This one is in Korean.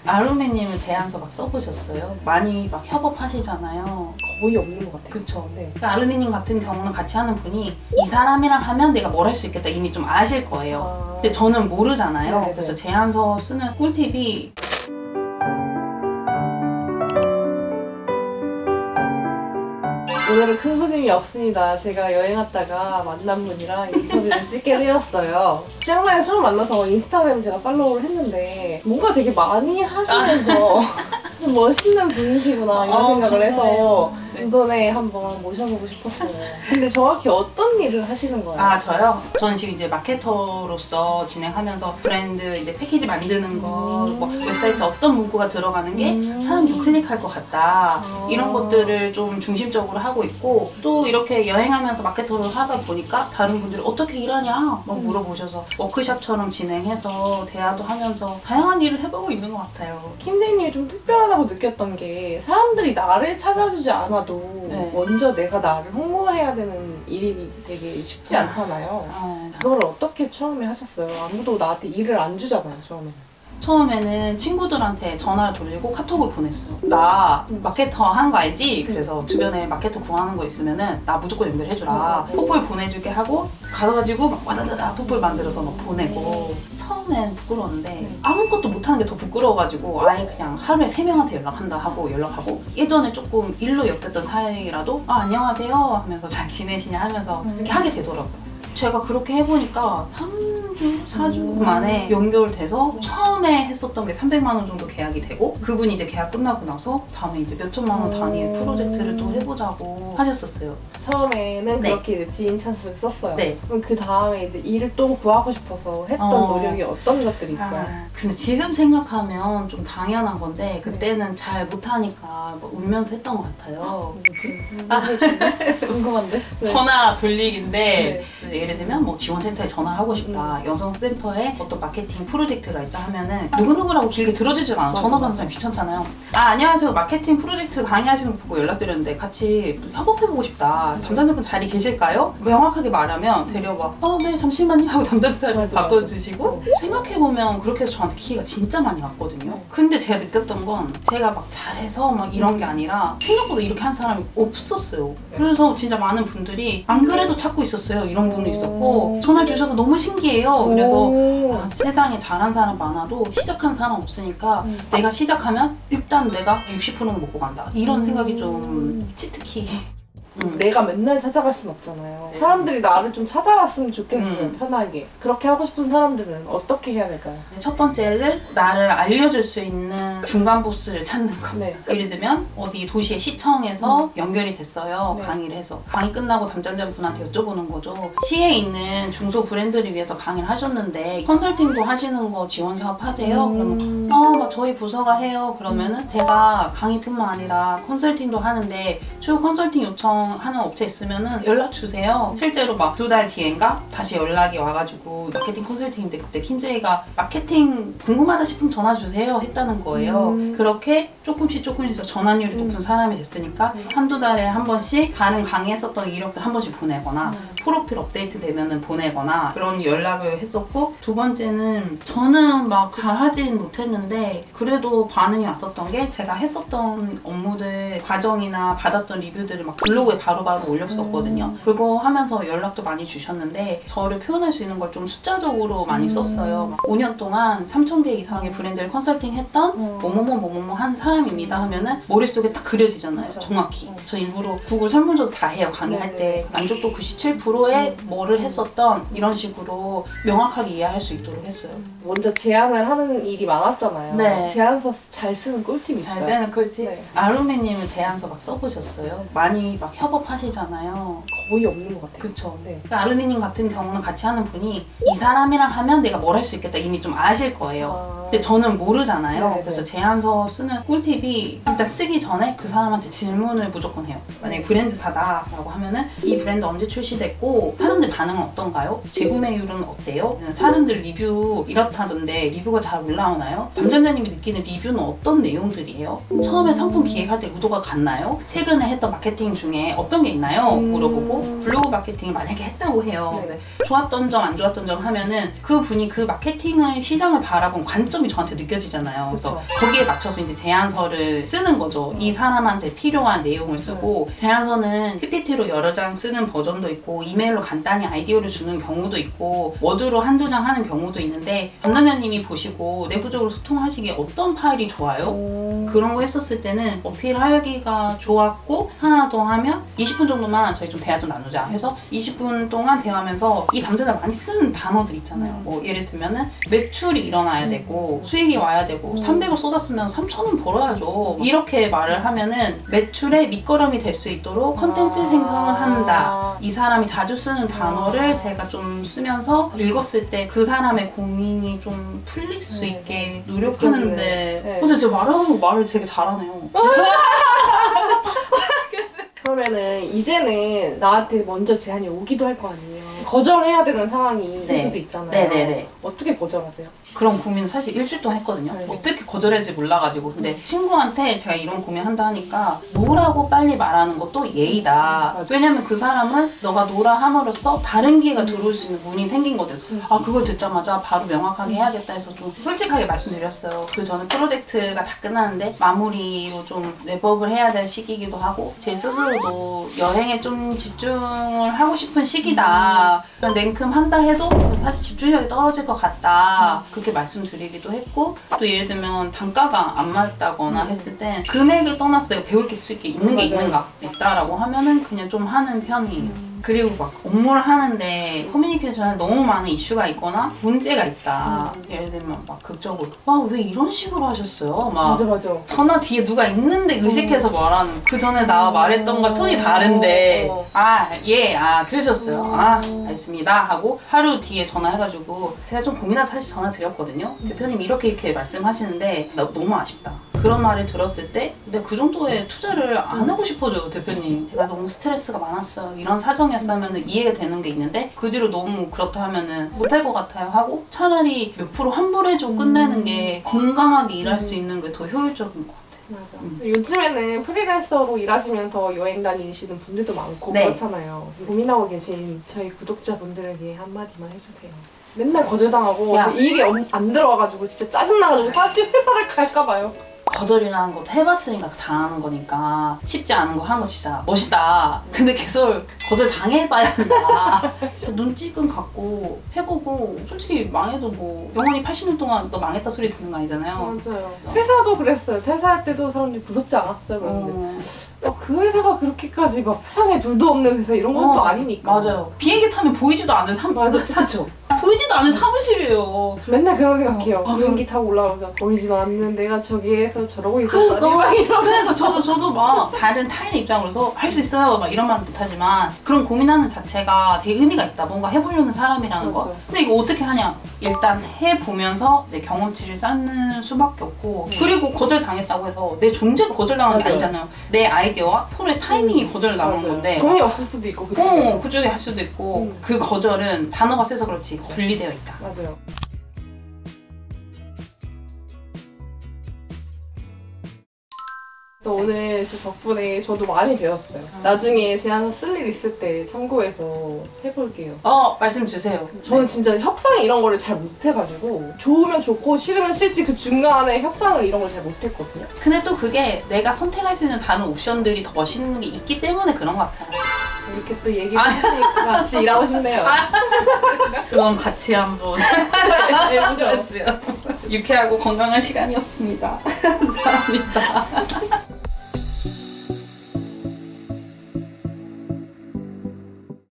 아루미님은 제안서 막 써보셨어요? 많이 막 협업하시잖아요. 거의 없는 것 같아요. 그쵸. 네. 그러니까 아루미님 같은 경우는 같이 하는 분이 이 사람이랑 하면 내가 뭘 할 수 있겠다 이미 좀 아실 거예요. 근데 저는 모르잖아요. 네네. 그래서 제안서 쓰는 꿀팁이 오늘은 큰 손님이 없습니다. 제가 여행 갔다가 만난 분이랑 인터뷰를 찍게 되었어요. 치앙마이에 처음 만나서 인스타그램 제가 팔로우를 했는데 뭔가 되게 많이 하시면서 좀 멋있는 분이시구나 이런 생각을 해서 네. 우선에 한번 모셔보고 싶었어요. 근데 정확히 어떤 일을 하시는 거예요? 아 저요? 저는 지금 이제 마케터로서 진행하면서 브랜드 이제 패키지 만드는 거, 뭐 웹사이트 어떤 문구가 들어가는 게 사람이 더 클릭할 것 같다 이런 것들을 좀 중심적으로 하고 있고, 또 이렇게 여행하면서 마케터로 하다 보니까 다른 분들이 어떻게 일하냐 막 물어보셔서 워크숍처럼 진행해서 대화도 하면서 다양한 일을 해보고 있는 것 같아요. 킴제이님이 좀 특별하다고 느꼈던 게 사람들이 나를 찾아주지 않아도 네. 먼저 내가 나를 홍보해야 되는 일이 되게 쉽지 않잖아요. 그걸 어떻게 처음에 하셨어요? 아무도 나한테 일을 안 주잖아요, 처음에. 처음에는 친구들한테 전화를 돌리고 카톡을 보냈어요. 나 마케터 하는 거 알지? 그래서 주변에 마케터 구하는 거 있으면은 나 무조건 연결해주라. 뽀뽀를 보내줄게 하고 가가지고 막 와다다다 뽀뽀를 만들어서 막 보내고. 처음엔 부끄러웠는데 아무것도 못하는 게 더 부끄러워가지고 아예 그냥 하루에 3명한테 연락한다 하고 연락하고, 예전에 조금 일로 엮였던 사이라도 안녕하세요 하면서 잘 지내시냐 하면서 이렇게 하게 되더라고요. 제가 그렇게 해보니까 3주, 4주 만에 연결돼서 처음에 했었던 게 300만 원 정도 계약이 되고, 그분이 이제 계약 끝나고 나서 다음에 이제 몇 천만 원 단위의 프로젝트를 또 해보자고 하셨었어요. 처음에는 네. 그렇게 이제 지인 찬스를 썼어요. 네. 그럼 그 다음에 이제 일을 또 구하고 싶어서 했던 노력이 어떤 것들이 있어요? 근데 지금 생각하면 좀 당연한 건데 그때는 잘 못하니까 뭐 울면서 했던 것 같아요. 궁금한데? 네. 전화 돌리기인데 예를 들면 뭐 지원센터에 전화하고 싶다, 여성센터에 어떤 마케팅 프로젝트가 있다 하면은 누구누구라고 길게 들어주질 않아. 전화 받는 사람이 귀찮잖아요. 안녕하세요, 마케팅 프로젝트 강의하시는 거 보고 연락드렸는데 같이 협업해보고 싶다, 담당자분 자리 계실까요? 명확하게 말하면 데려와 네 잠시만요 하고 담당자를 바꿔주시고. 생각해보면 그렇게 해서 저한테 기회가 진짜 많이 왔거든요. 근데 제가 느꼈던 건 제가 막 잘해서 막 이런 게 아니라 생각보다 이렇게 한 사람이 없었어요. 그래서 진짜 많은 분들이 안 그래도 찾고 있었어요 이런 분도 있었고, 전화 주셔서 너무 신기해요. 그래서 세상에 잘한 사람 많아도 시작한 사람 없으니까 내가 시작하면 일단 내가 60%는 먹고 간다 이런 생각이 좀 치트키. 내가 맨날 찾아갈 순 없잖아요. 사람들이 나를 좀 찾아왔으면 좋겠어요, 편하게. 그렇게 하고 싶은 사람들은 어떻게 해야 될까요? 첫 번째를 나를 알려줄 수 있는 중간 보스를 찾는 거. 네. 예를 들면 어디 도시의 시청에서 연결이 됐어요. 네. 강의를 해서. 강의 끝나고 담당자분한테 여쭤보는 거죠. 시에 있는 중소 브랜드를 위해서 강의를 하셨는데 컨설팅도 하시는 거 지원 사업 하세요? 그러면 막 저희 부서가 해요. 그러면은 제가 강의뿐만 아니라 컨설팅도 하는데 추후 컨설팅 요청하는 업체 있으면은 연락 주세요. 실제로 막 2달 뒤엔가 다시 연락이 와가지고 마케팅 컨설팅인데 그때 킴제이가 마케팅 궁금하다 싶으면 전화 주세요 했다는 거예요. 그렇게 조금씩 해서 전환율이 높은 사람이 됐으니까 한두 달에 한 번씩 다른 강의했었던 이력들 한 번씩 보내거나 프로필 업데이트 되면은 보내거나 그런 연락을 했었고, 두 번째는 저는 막 잘하진 못했는데 그래도 반응이 왔었던 게 제가 했었던 업무들 과정이나 받았던 리뷰들을 막 블로그에 바로바로 올렸었거든요. 그거 하면서 연락도 많이 주셨는데 저를 표현할 수 있는 걸 좀 숫자적으로 많이 썼어요. 막 5년 동안 3,000개 이상의 브랜드를 컨설팅했던 뭐뭐뭐 한 사람입니다 하면은 머릿속에 딱 그려지잖아요. 그쵸. 정확히. 저 일부러 구글 설문조사 다 해요, 강의할 때. 만족도 97%에 뭐를 했었던 이런 식으로 명확하게 이해할 수 있도록 했어요. 먼저 제안을 하는 일이 많았잖아요. 네. 제안서 잘 쓰는 꿀팁 있어요? 잘 쓰는 꿀팁? 네. 아루미님은 제안서 막 써보셨어요? 많이 막 협업하시잖아요. 거의 없는 것 같아요. 그쵸. 네. 그러니까 아루미님 같은 경우는 같이 하는 분이 이 사람이랑 하면 내가 뭘 할 수 있겠다 이미 좀 아실 거예요. 근데 저는 모르잖아요. 네네. 그래서 제안서 쓰는 꿀팁이 일단 쓰기 전에 그 사람한테 질문을 무조건 해요. 만약에 브랜드사다 라고 하면은 이 브랜드 언제 출시됐고 받고 사람들 반응은 어떤가요? 재구매율은 어때요? 사람들 리뷰 이렇다던데 리뷰가 잘 올라오나요? 담당자님이 느끼는 리뷰는 어떤 내용들이에요? 처음에 상품 기획할 때 의도가 같나요? 최근에 했던 마케팅 중에 어떤 게 있나요? 물어보고 블로그 마케팅을 만약에 했다고 해요. 네네. 좋았던 점, 안 좋았던 점 하면은 그 분이 그 마케팅을 시장을 바라본 관점이 저한테 느껴지잖아요. 그래서 거기에 맞춰서 이제 제안서를 쓰는 거죠. 이 사람한테 필요한 내용을 쓰고 제안서는 PPT로 여러 장 쓰는 버전도 있고 이메일로 간단히 아이디어를 주는 경우도 있고 워드로 한두 장 하는 경우도 있는데 담당자님이 보시고 내부적으로 소통하시기에 어떤 파일이 좋아요? 그런 거 했었을 때는 어필하기가 좋았고 하나 더 하면 20분 정도만 저희 좀 대화 좀 나누자 해서 20분 동안 대화하면서 이 담당자 많이 쓰는 단어들 있잖아요. 뭐 예를 들면은 매출이 일어나야 되고 수익이 와야 되고 300을 쏟았으면 3,000원 벌어야죠. 이렇게 말을 하면은 매출의 밑거름이 될 수 있도록 컨텐츠 생성을 한다. 이 사람이 자주 쓰는 단어를 제가 좀 쓰면서 읽었을 때 그 사람의 고민이 좀 풀릴 수 있게 노력하는데 근데 제가 말하는 거 말을 되게 잘하네요. 그러면은 이제는 나한테 먼저 제안이 오기도 할 거 아니에요. 거절해야 되는 상황이 있을 수도 있잖아요. 네네네. 어떻게 거절하세요? 그런 고민을 사실 일주일 동안 했거든요. 네네. 어떻게 거절할지 몰라가지고. 근데 친구한테 제가 이런 고민한다 하니까 노라고 빨리 말하는 것도 예의다. 왜냐면 그 사람은 너가 노라 함으로써 다른 기회가 들어올 수 있는 문이 생긴 거거든. 아 그걸 듣자마자 바로 명확하게 해야겠다 해서 좀 솔직하게 말씀드렸어요. 그 저는 프로젝트가 다 끝났는데 마무리로 좀 랩업을 해야 될 시기이기도 하고 제 스스로도 여행에 좀 집중을 하고 싶은 시기다. 냉큼 한다 해도 사실 집중력이 떨어질 것 같다. 그렇게 말씀드리기도 했고 또 예를 들면 단가가 안 맞다거나 했을 때 금액을 떠나서 내가 배울 게 있는 게 있다라고 하면은 그냥 좀 하는 편이에요. 그리고 막 업무를 하는데 커뮤니케이션에 너무 많은 이슈가 있거나 문제가 있다. 예를 들면 막 극적으로 왜 이런 식으로 하셨어요? 막 맞아. 전화 뒤에 누가 있는데 의식해서 말하는 그 전에 나 말했던 거 톤이 다른데 그러셨어요. 알겠습니다 하고 하루 뒤에 전화해가지고 제가 좀 고민하다 사실 전화 드렸거든요. 대표님 이렇게 말씀하시는데 나 너무 아쉽다. 그런 말을 들었을 때 내가 그 정도의 투자를 안 하고 싶어져요. 대표님 제가 너무 스트레스가 많았어요. 이런 사정이었으면 이해가 되는 게 있는데 그 뒤로 너무 그렇다 하면은 못할 것 같아요 하고 차라리 몇 프로 환불해주고 끝내는 게 건강하게 일할 수 있는 게 더 효율적인 것 같아요. 맞아. 요즘에는 프리랜서로 일하시면서 여행 다니시는 분들도 많고 그렇잖아요. 고민하고 계신 저희 구독자분들에게 한마디만 해주세요. 맨날 거절당하고 저 일이 안 들어와가지고 진짜 짜증나가지고 다시 회사를 갈까봐요. 거절이라는 것도 해봤으니까 당하는 거니까 쉽지 않은 거 하는 거 진짜 멋있다. 근데 계속 거절 당해봐야 한다. 진짜 눈찌끔 갖고 해보고 솔직히 망해도 뭐 영원히 80년 동안 너 망했다 소리 듣는 거 아니잖아요. 맞아요. 회사도 그랬어요. 퇴사할 때도 사람들이 무섭지 않았어요. 그런데 그 회사가 그렇게까지 막 세상에 둘도 없는 회사 이런 건 또 아니니까. 맞아요. 비행기 타면 보이지도 않은 사죠. 보이지도 않은 사무실이에요. 맨날 그런 생각해요. 비행기 타고 올라오면 보이지도 않는 내가 저기에서 저러고 있었다니 막 이러면서 저도 막 다른 타인의 입장으로서 할 수 있어요 막 이런 말은 못하지만 그런 고민하는 자체가 되게 의미가 있다. 뭔가 해보려는 사람이라는 거. 근데 이거 어떻게 하냐. 일단 해보면서 내 경험치를 쌓는 수밖에 없고 그리고 거절당했다고 해서 내 존재가 거절당한 게 아니잖아요. 내 아이디어와 서로의 타이밍이 거절당한 건데 돈이 없을 수도 있고 그쪽에 할 수도 있고 그 거절은 단어가 세서 그렇지 분리되어 있다. 맞아요. 오늘 저 덕분에 저도 많이 배웠어요. 나중에 제안서 쓸 일 있을 때 참고해서 해볼게요. 말씀 주세요. 저는 진짜 협상 이런 거를 잘 못해가지고 좋으면 좋고 싫으면 싫지 그 중간에 협상을 이런 걸 잘 못했거든요. 근데 또 그게 내가 선택할 수 있는 다른 옵션들이 더 멋있는 게 있기 때문에 그런 것 같아요. 이렇게 또 얘기를 해주시니까 같이 일하고 싶네요. 그럼 같이 한번 해보죠. 유쾌하고 건강한 시간이었습니다. 감사합니다.